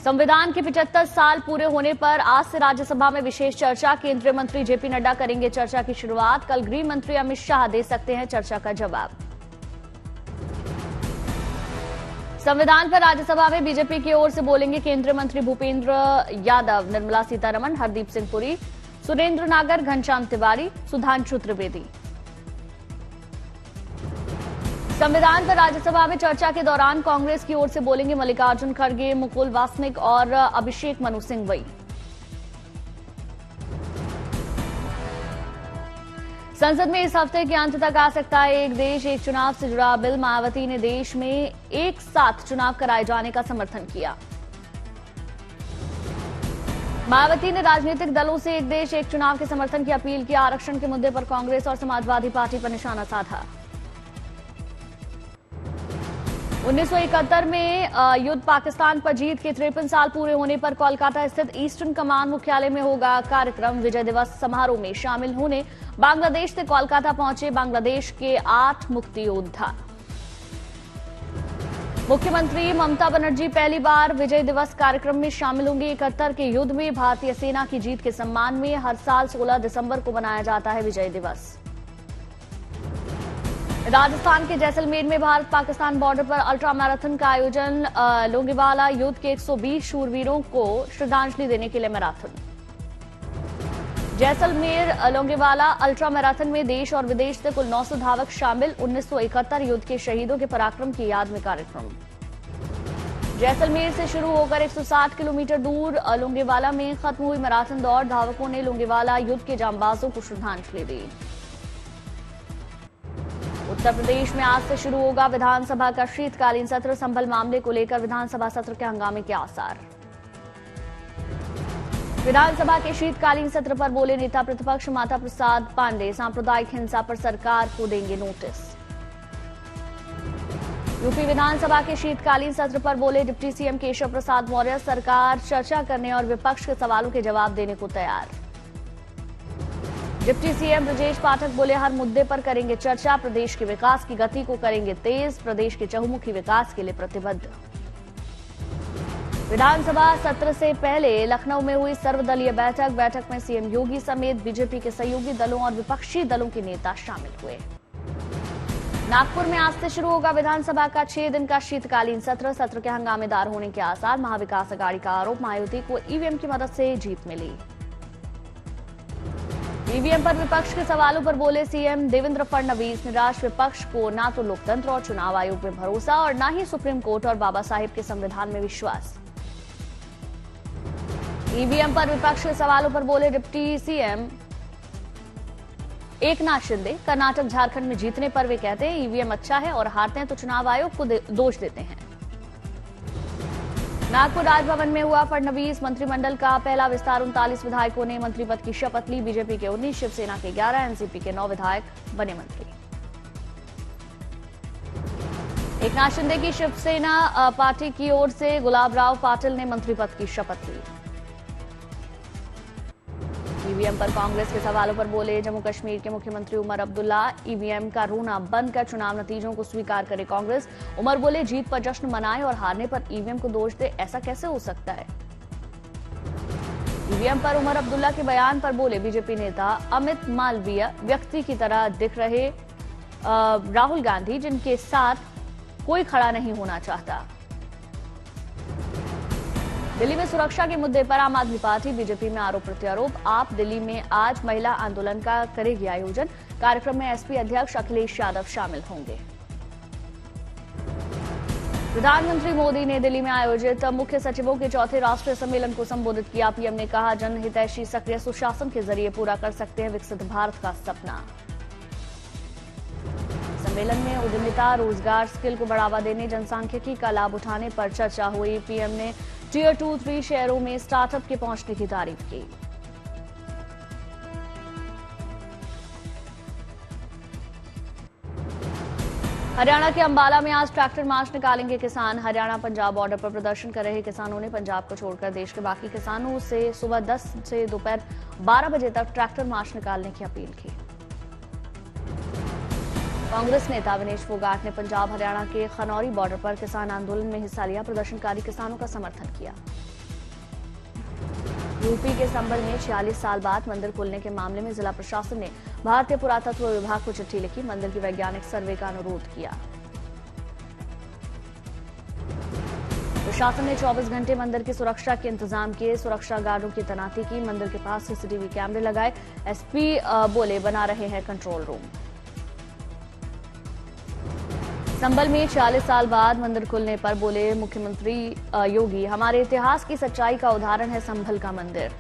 संविधान के 75 साल पूरे होने पर आज से राज्यसभा में विशेष चर्चा। केंद्रीय मंत्री जेपी नड्डा करेंगे चर्चा की शुरुआत। कल गृह मंत्री अमित शाह दे सकते हैं चर्चा का जवाब। संविधान पर राज्यसभा में बीजेपी की ओर से बोलेंगे केंद्रीय मंत्री भूपेंद्र यादव, निर्मला सीतारमण, हरदीप सिंह पुरी, सुरेंद्र नागर, घनश्याम तिवारी, सुधांशु त्रिवेदी। संविधान पर राज्यसभा में चर्चा के दौरान कांग्रेस की ओर से बोलेंगे मल्लिकार्जुन खड़गे, मुकुल वासनिक और अभिषेक मनु सिंघवी। संसद में इस हफ्ते के अंत तक आ सकता है एक देश एक चुनाव से जुड़ा बिल। मायावती ने देश में एक साथ चुनाव कराए जाने का समर्थन किया। मायावती ने राजनीतिक दलों से एक देश एक चुनाव के समर्थन की अपील की। आरक्षण के मुद्दे पर कांग्रेस और समाजवादी पार्टी पर निशाना साधा। 1971 में युद्ध पाकिस्तान पर जीत के 53 साल पूरे होने पर कोलकाता स्थित ईस्टर्न कमांड मुख्यालय में होगा कार्यक्रम। विजय दिवस समारोह में शामिल होने बांग्लादेश से कोलकाता पहुंचे बांग्लादेश के 8 मुक्ति योद्धा। मुख्यमंत्री ममता बनर्जी पहली बार विजय दिवस कार्यक्रम में शामिल होंगे। 71 के युद्ध में भारतीय सेना की जीत के सम्मान में हर साल 16 दिसंबर को मनाया जाता है विजय दिवस। राजस्थान के जैसलमेर में भारत पाकिस्तान बॉर्डर पर अल्ट्रा मैराथन का आयोजन। लोंगेवाला युद्ध के 120 शूरवीरों को श्रद्धांजलि देने के लिए marathon. Jaisalmer Longewala ultra marathon में देश और विदेश से कुल 900 धावक शामिल। 1971 युद्ध के शहीदों के पराक्रम की याद में कार्यक्रम। जैसलमेर से शुरू होकर 160 किलोमीटर दूर लोंगेवाला में खत्म हुई मैराथन दौड़। धावकों ने लोंगेवाला युद्ध के जांबाजों को श्रद्धांजलि दी। उत्तर प्रदेश में आज से शुरू होगा विधानसभा का शीतकालीन सत्र। संभल मामले को लेकर विधानसभा सत्र के हंगामे के आसार। विधानसभा के शीतकालीन सत्र पर बोले नेता प्रतिपक्ष माता प्रसाद पांडे। सांप्रदायिक हिंसा पर सरकार को देंगे नोटिस। यूपी विधानसभा के शीतकालीन सत्र पर बोले डिप्टी सीएम केशव प्रसाद मौर्य। सरकार चर्चा करने और विपक्ष के सवालों के जवाब देने को तैयार। डिप्टी सीएम ब्रजेश पाठक बोले हर मुद्दे पर करेंगे चर्चा। प्रदेश के विकास की गति को करेंगे तेज। प्रदेश के चहुमुखी विकास के लिए प्रतिबद्ध। विधानसभा सत्र से पहले लखनऊ में हुई सर्वदलीय बैठक में सीएम योगी समेत बीजेपी के सहयोगी दलों और विपक्षी दलों के नेता शामिल हुए। नागपुर में आज से शुरू होगा विधानसभा का 6 दिन का शीतकालीन सत्र के हंगामेदार होने के आसार। महाविकास अघाड़ी का आरोप मायावती को ईवीएम की मदद से जीत मिली। ईवीएम पर विपक्ष के सवालों पर बोले सीएम देवेंद्र फडणवीस। निराश विपक्ष को ना तो लोकतंत्र और चुनाव आयोग में भरोसा और ना ही सुप्रीम कोर्ट और बाबा साहेब के संविधान में विश्वास। ईवीएम पर विपक्ष के सवालों पर बोले डिप्टी सीएम एकनाथ शिंदे। कर्नाटक झारखंड में जीतने पर वे कहते हैं ईवीएम अच्छा है और हारते हैं तो चुनाव आयोग को दोष देते हैं। नागपुर राजभवन में हुआ फडणवीस मंत्रिमंडल का पहला विस्तार। 39 विधायकों ने मंत्री पद की शपथ ली। बीजेपी के 19, शिवसेना के 11, एनसीपी के 9 विधायक बने मंत्री। एकनाथ शिंदे की शिवसेना पार्टी की ओर से गुलाबराव पाटिल ने मंत्री पद की शपथ ली। ईवीएम पर कांग्रेस के सवालों पर बोले जम्मू कश्मीर के मुख्यमंत्री उमर अब्दुल्ला। ईवीएम का रोना बंद कर चुनाव नतीजों को स्वीकार करे कांग्रेस। उमर बोले जीत पर जश्न मनाए और हारने पर ईवीएम को दोष दे, ऐसा कैसे हो सकता है। ईवीएम पर उमर अब्दुल्ला के बयान पर बोले बीजेपी नेता अमित मालवीय व्यक्ति की तरह दिख रहे राहुल गांधी, जिनके साथ कोई खड़ा नहीं होना चाहता। दिल्ली में सुरक्षा के मुद्दे पर आम आदमी पार्टी बीजेपी में आरोप प्रत्यारोप। आप दिल्ली में आज महिला आंदोलन का करेगी आयोजन। कार्यक्रम में एसपी अध्यक्ष अखिलेश यादव शामिल होंगे। प्रधानमंत्री मोदी ने दिल्ली में आयोजित मुख्य सचिवों के चौथे राष्ट्रीय सम्मेलन को संबोधित किया। पीएम ने कहा जनहितैषी सक्रिय सुशासन के जरिए पूरा कर सकते हैं विकसित भारत का सपना। सम्मेलन में उद्यमिता, रोजगार, स्किल को बढ़ावा देने, जनसांख्यिकी का लाभ उठाने पर चर्चा हुई। पीएम ने टियर 2-3 शहरों में स्टार्टअप के पहुंचने की तारीफ की। हरियाणा के अंबाला में आज ट्रैक्टर मार्च निकालेंगे किसान। हरियाणा पंजाब बॉर्डर पर प्रदर्शन कर रहे किसानों ने पंजाब को छोड़कर देश के बाकी किसानों से सुबह 10 से दोपहर 12 बजे तक ट्रैक्टर मार्च निकालने की अपील की। कांग्रेस नेता विनेश फोगाट ने पंजाब हरियाणा के खनौरी बॉर्डर पर किसान आंदोलन में हिस्सा लिया। प्रदर्शनकारी किसानों का समर्थन किया। यूपी के संभल में 46 साल बाद मंदिर खुलने के मामले में जिला प्रशासन ने भारतीय पुरातत्व विभाग को चिट्ठी लिखी, मंदिर की वैज्ञानिक सर्वे का अनुरोध किया। प्रशासन ने 24 घंटे मंदिर की सुरक्षा के इंतजाम किए, सुरक्षा गार्डों की तैनाती की, मंदिर के पास सीसीटीवी कैमरे लगाए। एसपी बोले बना रहे हैं कंट्रोल रूम। संभल में 46 साल बाद मंदिर खुलने पर बोले मुख्यमंत्री योगी, हमारे इतिहास की सच्चाई का उदाहरण है संभल का मंदिर।